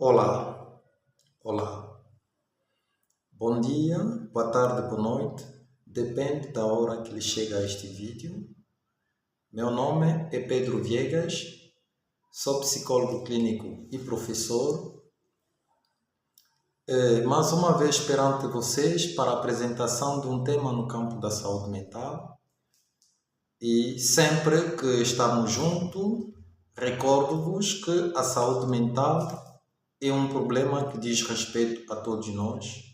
Olá, olá. Bom dia, boa tarde, boa noite. Depende da hora que lhe chega este vídeo. Meu nome é Pedro Viegas, sou psicólogo clínico e professor. Mais uma vez perante vocês para a apresentação de um tema no campo da saúde mental. E sempre que estamos juntos, recordo-vos que a saúde mental é um problema que diz respeito a todos nós.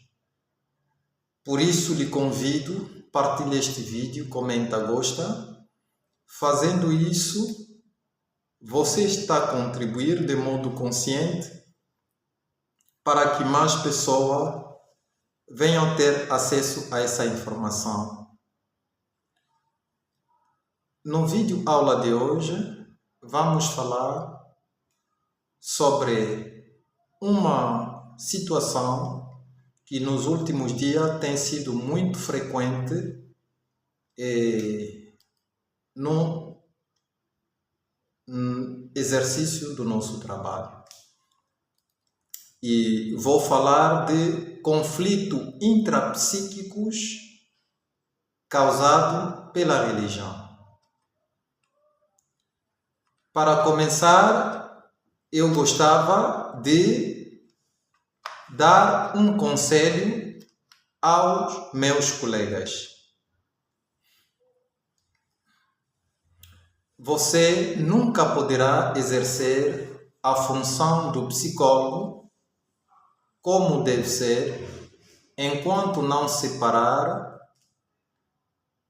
Por isso lhe convido, partilhe este vídeo, comenta, gosta. Fazendo isso, você está a contribuir de modo consciente para que mais pessoas venham ter acesso a essa informação. No vídeo aula de hoje, vamos falar sobre uma situação que nos últimos dias tem sido muito frequente no exercício do nosso trabalho. E vou falar de conflitos intrapsíquicos causados pela religião. Para começar, eu gostava de dar um conselho aos meus colegas. Você nunca poderá exercer a função do psicólogo como deve ser enquanto não separar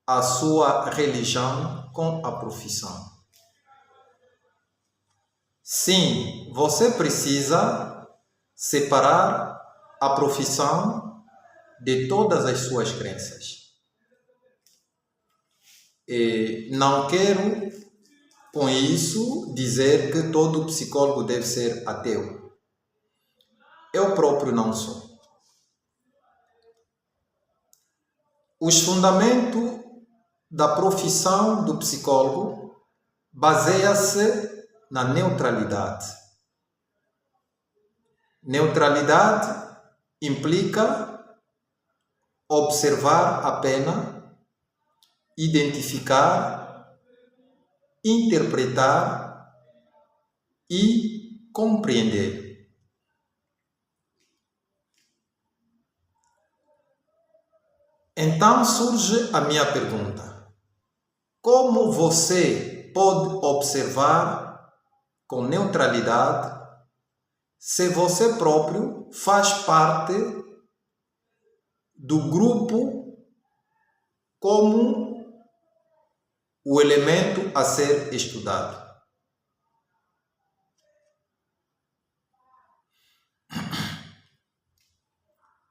a sua religião com a profissão. Sim, você precisa separar a profissão de todas as suas crenças. E não quero, com isso, dizer que todo psicólogo deve ser ateu. Eu próprio não sou. Os fundamentos da profissão do psicólogo baseiam-se na neutralidade. Neutralidade implica observar a pena, identificar, interpretar e compreender. Então surge a minha pergunta: como você pode observar com neutralidade se você próprio faz parte do grupo como o elemento a ser estudado?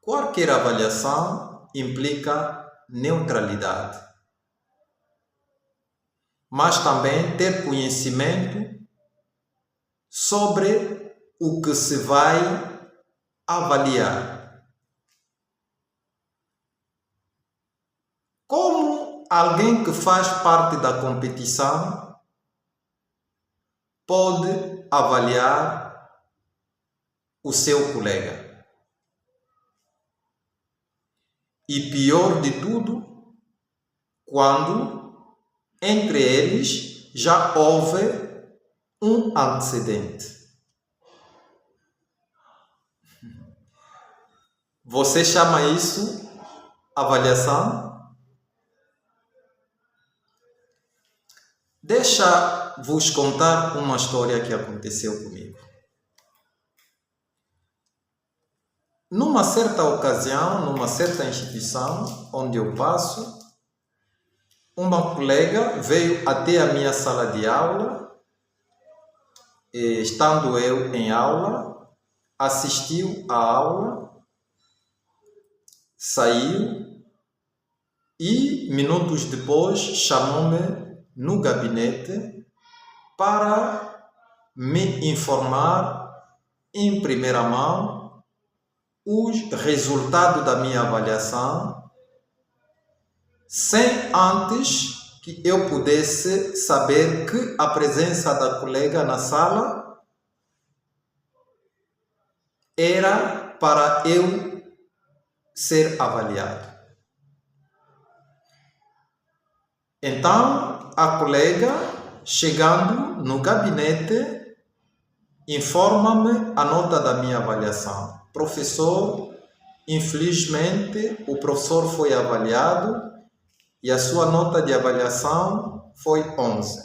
Qualquer avaliação implica neutralidade, mas também ter conhecimento sobre o que se vai avaliar. Como alguém que faz parte da competição pode avaliar o seu colega? E pior de tudo, quando entre eles já houve um antecedente. Você chama isso avaliação? Deixa-vos contar uma história que aconteceu comigo. Numa certa ocasião, numa certa instituição onde eu passo, uma colega veio até a minha sala de aula. Estando eu em aula, assistiu à aula, saiu e minutos depois chamou-me no gabinete para me informar em primeira mão os resultados da minha avaliação, sem antes que eu pudesse saber que a presença da colega na sala era para eu ser avaliado. Então, a colega, chegando no gabinete, informa-me a nota da minha avaliação. Professor, infelizmente, o professor foi avaliado e a sua nota de avaliação foi 11.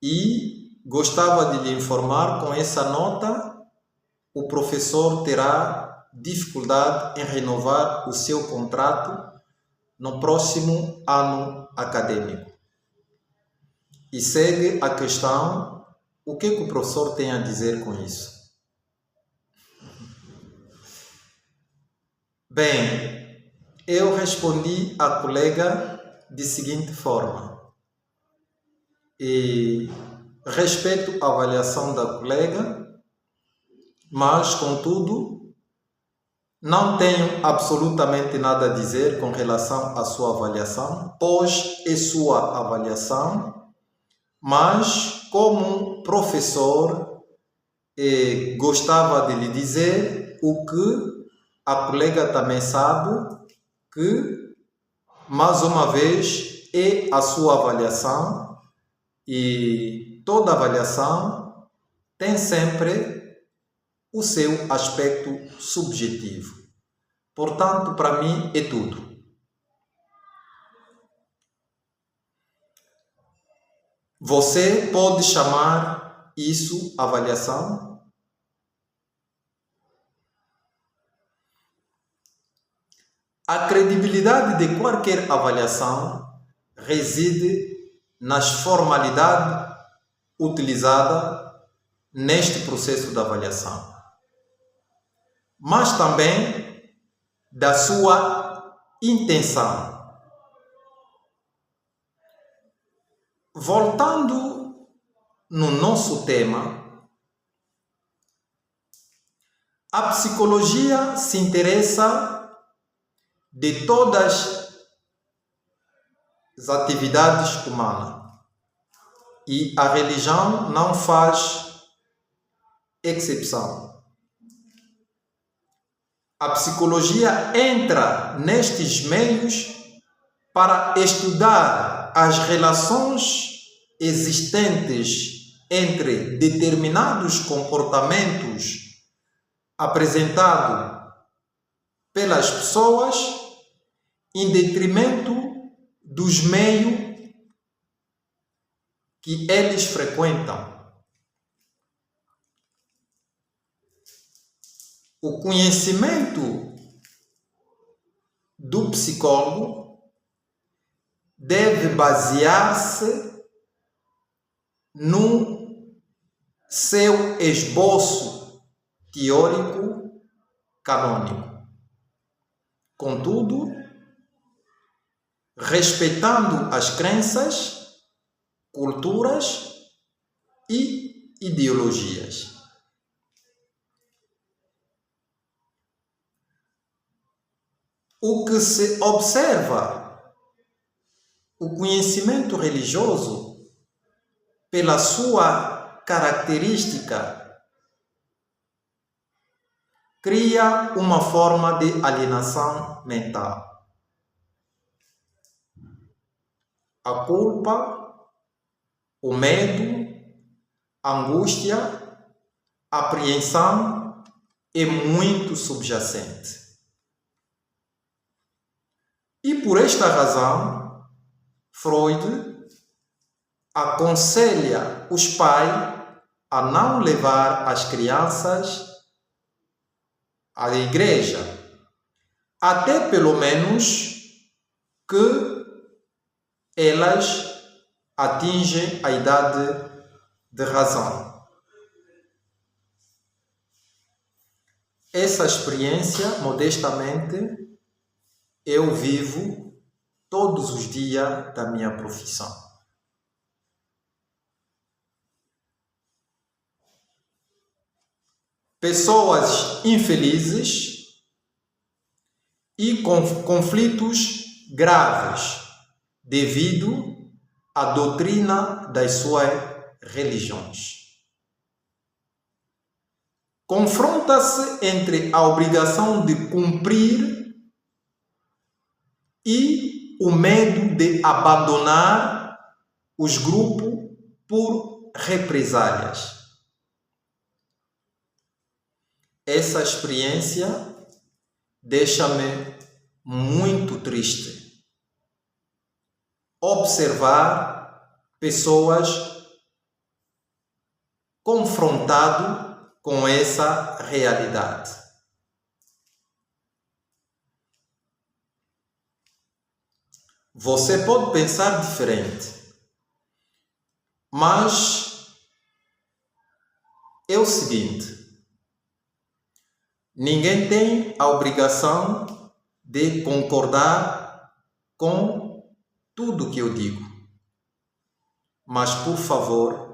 E gostava de lhe informar, com essa nota, o professor terá dificuldade em renovar o seu contrato no próximo ano acadêmico. E segue a questão, o que o professor tem a dizer com isso? Bem, eu respondi à colega de seguinte forma. E respeito a avaliação da colega, mas, contudo, não tenho absolutamente nada a dizer com relação à sua avaliação, pois é sua avaliação, mas como professor gostava de lhe dizer o que a colega também sabe, que mais uma vez é a sua avaliação e toda avaliação tem sempre o seu aspecto subjetivo. Portanto, para mim é tudo. Você pode chamar isso avaliação? A credibilidade de qualquer avaliação reside nas formalidades utilizadas neste processo de avaliação, mas também da sua intenção. Voltando no nosso tema, a psicologia se interessa de todas as atividades humanas e a religião não faz exceção. A psicologia entra nestes meios para estudar as relações existentes entre determinados comportamentos apresentados pelas pessoas em detrimento dos meios que eles frequentam. O conhecimento do psicólogo deve basear-se no seu esboço teórico canônico. Contudo, respeitando as crenças, culturas e ideologias. O que se observa, o conhecimento religioso, pela sua característica, cria uma forma de alienação mental. A culpa, o medo, a angústia, a apreensão é muito subjacente. E por esta razão, Freud aconselha os pais a não levar as crianças à igreja, até pelo menos que elas atingem a idade de razão. Essa experiência, modestamente, eu vivo todos os dias da minha profissão. Pessoas infelizes e com conflitos graves devido à doutrina das suas religiões. confronta-se entre a obrigação de cumprir e o medo de abandonar os grupos por represálias. Essa experiência deixa-me muito triste. Observar pessoas confrontadas com essa realidade. Você pode pensar diferente, mas é o seguinte: ninguém tem a obrigação de concordar com tudo que eu digo. Mas, por favor,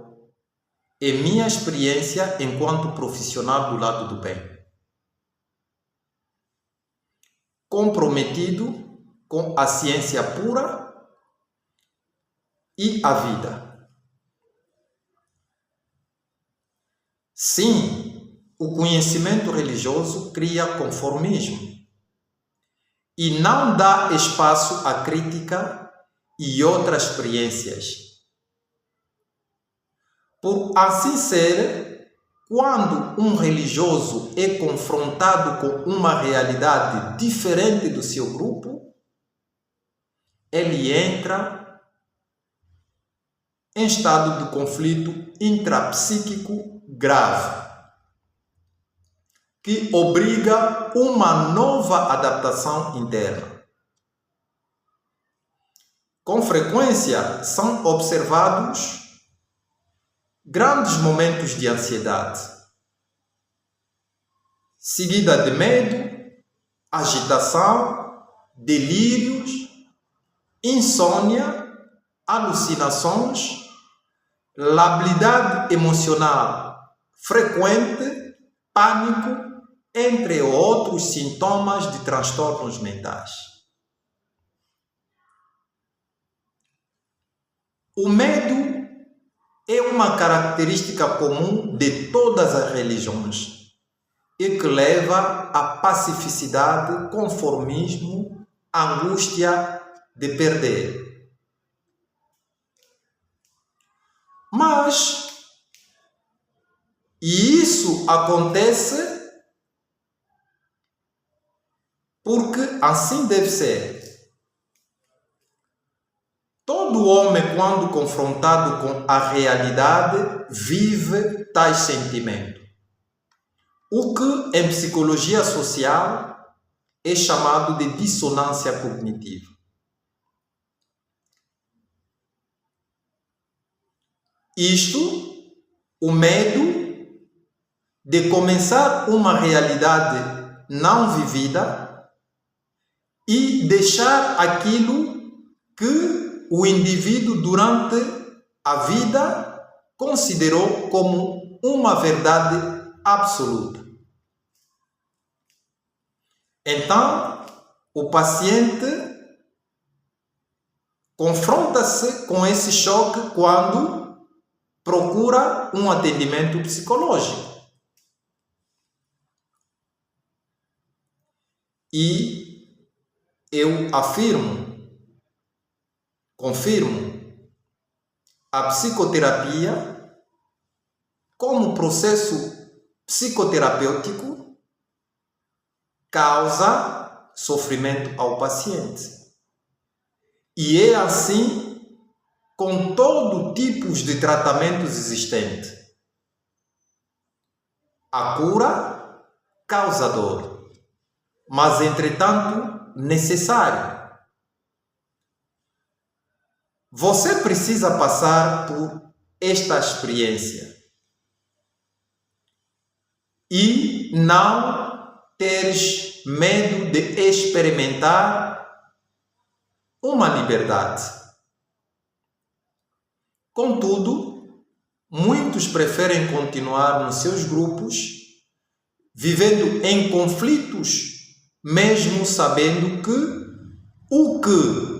é minha experiência enquanto profissional do lado do bem, comprometido com a ciência pura e a vida. Sim, o conhecimento religioso cria conformismo e não dá espaço à crítica e outras experiências. Por assim ser, quando um religioso é confrontado com uma realidade diferente do seu grupo, ele entra em estado de conflito intrapsíquico grave, que obriga uma nova adaptação interna. Com frequência são observados grandes momentos de ansiedade, seguida de medo, agitação, delírios, insônia, alucinações, labilidade emocional frequente, pânico, entre outros sintomas de transtornos mentais. O medo é uma característica comum de todas as religiões e que leva à pacificidade, conformismo, angústia de perder. Mas, e isso acontece porque assim deve ser. Todo homem, quando confrontado com a realidade, vive tais sentimentos, o que em psicologia social é chamado de dissonância cognitiva. Isto, o medo de começar uma realidade não vivida e deixar aquilo que o indivíduo durante a vida considerou como uma verdade absoluta. Então, o paciente confronta-se com esse choque quando procura um atendimento psicológico. E eu confirmo, a psicoterapia, como processo psicoterapêutico, causa sofrimento ao paciente. E é assim com todo tipo de tratamentos existentes. A cura causa dor, mas entretanto necessário. Você precisa passar por esta experiência e não teres medo de experimentar uma liberdade. Contudo, muitos preferem continuar nos seus grupos, vivendo em conflitos, mesmo sabendo que o que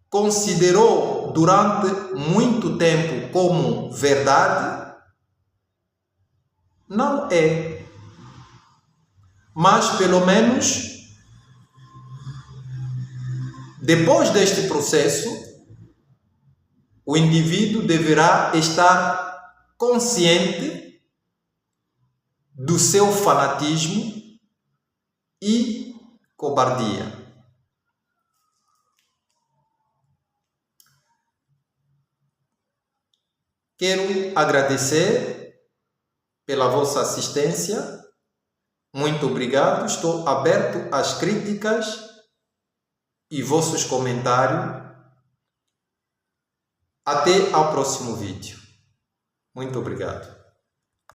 considerou durante muito tempo como verdade Não é. Mas, pelo menos, depois deste processo, o indivíduo deverá estar consciente do seu fanatismo e cobardia. Quero agradecer pela vossa assistência. Muito obrigado. Estou aberto às críticas e vossos comentários. Até ao próximo vídeo. Muito obrigado.